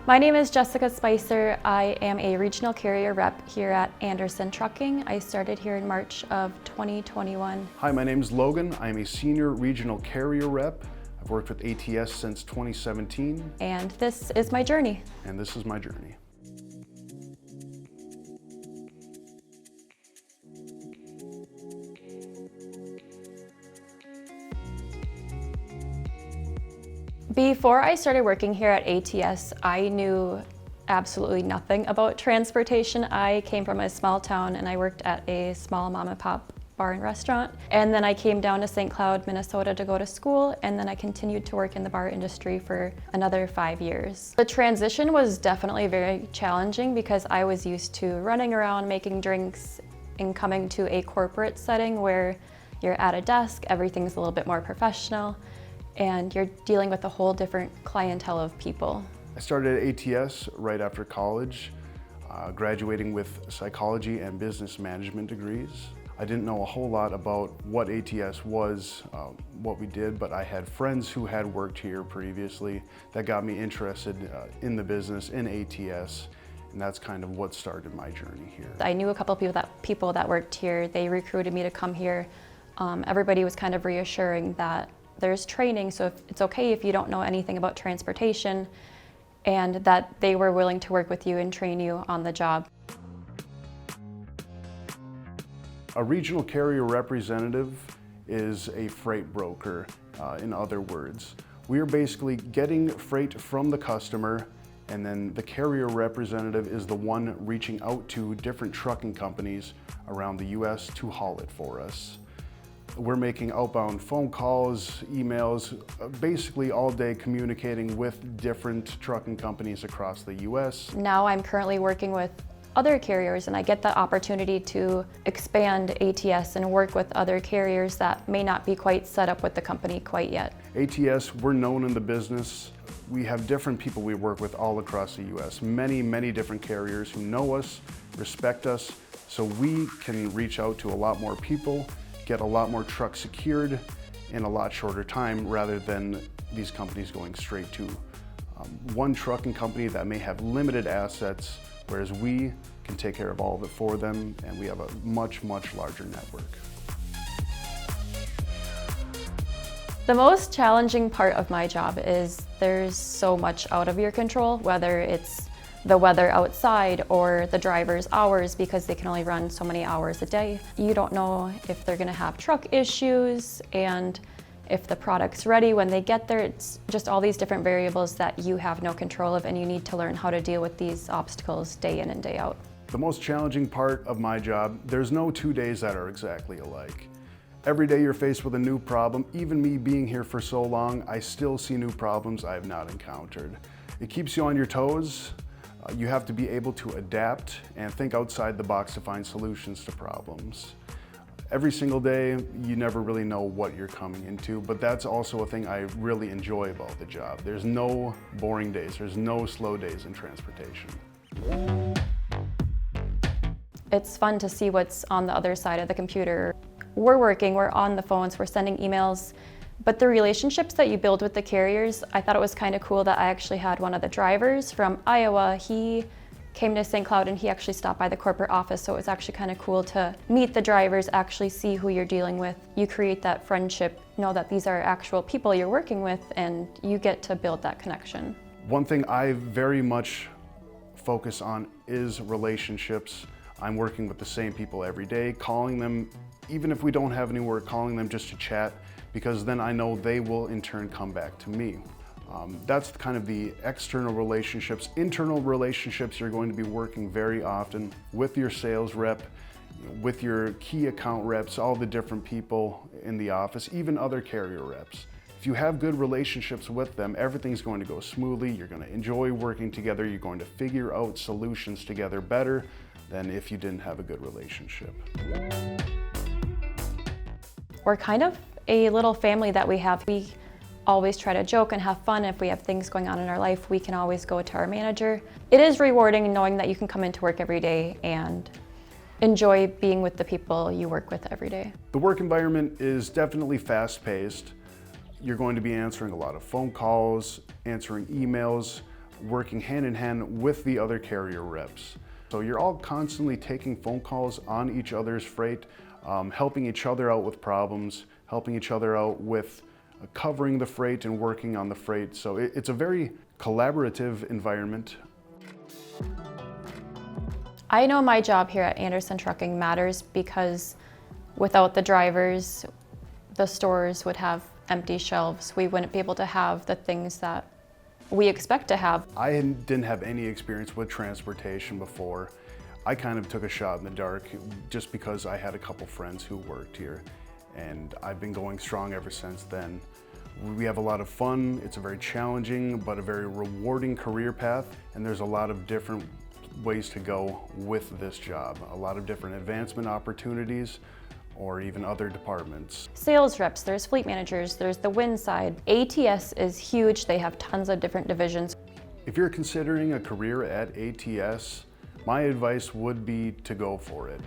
My name is Jessica Spicer. I am a regional carrier rep here at Anderson Trucking. I started here in March of 2021. Hi, my name is Logan. I'm a senior regional carrier rep. I've worked with ATS since 2017. And this is my journey. And this is my journey. Before I started working here at ATS, I knew absolutely nothing about transportation. I came from a small town and I worked at a small mom and pop bar and restaurant. And then I came down to St. Cloud, Minnesota to go to school, and then I continued to work in the bar industry for another 5 years. The transition was definitely very challenging because I was used to running around making drinks and coming to a corporate setting where you're at a desk, everything's a little bit more professional, and you're dealing with a whole different clientele of people. I started at ATS right after college, graduating with psychology and business management degrees. I didn't know a whole lot about what ATS was, what we did, but I had friends who had worked here previously that got me interested in the business, in ATS, and that's kind of what started my journey here. I knew a couple of people that worked here. They recruited me to come here. Everybody was kind of reassuring that there's training, so it's okay if you don't know anything about transportation, and that they were willing to work with you and train you on the job. A regional carrier representative is a freight broker, in other words. We are basically getting freight from the customer, and then the carrier representative is the one reaching out to different trucking companies around the US to haul it for us. We're making outbound phone calls, emails, basically all day communicating with different trucking companies across the US. Now I'm currently working with other carriers, and I get the opportunity to expand ATS and work with other carriers that may not be quite set up with the company quite yet. ATS, we're known in the business. We have different people we work with all across the US. Many different carriers who know us, respect us, so we can reach out to a lot more people, get a lot more trucks secured in a lot shorter time rather than these companies going straight to one trucking company that may have limited assets, whereas we can take care of all of it for them, and we have a much larger network. The most challenging part of my job is there's so much out of your control, whether it's the weather outside or the driver's hours, because they can only run so many hours a day. You don't know if they're gonna have truck issues and if the product's ready when they get there. It's just all these different variables that you have no control of, and you need to learn how to deal with these obstacles day in and day out. The most challenging part of my job, there's no 2 days that are exactly alike. Every day you're faced with a new problem. Even me being here for so long, I still see new problems I have not encountered. It keeps you on your toes. You have to be able to adapt and think outside the box to find solutions to problems. Every single day, you never really know what you're coming into, but that's also a thing I really enjoy about the job. There's no boring days, there's no slow days in transportation. It's fun to see what's on the other side of the computer. We're working, we're on the phones, we're sending emails, but the relationships that you build with the carriers, I thought it was kind of cool that I actually had one of the drivers from Iowa. He came to St. Cloud and he actually stopped by the corporate office, so it was actually kind of cool to meet the drivers, actually see who you're dealing with. You create that friendship, know that these are actual people you're working with, and you get to build that connection. One thing I very much focus on is relationships. I'm working with the same people every day, calling them, even if we don't have any work, calling them just to chat, because then I know they will in turn come back to me. That's kind of the external relationships. Internal relationships, you're going to be working very often with your sales rep, with your key account reps, all the different people in the office, even other carrier reps. If you have good relationships with them, everything's going to go smoothly. You're going to enjoy working together. You're going to figure out solutions together better than if you didn't have a good relationship. We're kind of a little family that we have. We always try to joke and have fun. If we have things going on in our life, we can always go to our manager. It is rewarding knowing that you can come into work every day and enjoy being with the people you work with every day. The work environment is definitely fast-paced. You're going to be answering a lot of phone calls, answering emails, working hand in hand with the other carrier reps. So you're all constantly taking phone calls on each other's freight, helping each other out with problems, helping each other out with covering the freight and working on the freight. So it's a very collaborative environment. I know my job here at Anderson Trucking matters because without the drivers, the stores would have empty shelves. We wouldn't be able to have the things that we expect to have. I didn't have any experience with transportation before. I kind of took a shot in the dark just because I had a couple friends who worked here, and I've been going strong ever since then. We have a lot of fun. It's a very challenging but a very rewarding career path, and there's a lot of different ways to go with this job. A lot of different advancement opportunities or even other departments. Sales reps, there's fleet managers, there's the wind side. ATS is huge. They have tons of different divisions. If you're considering a career at ATS, my advice would be to go for it.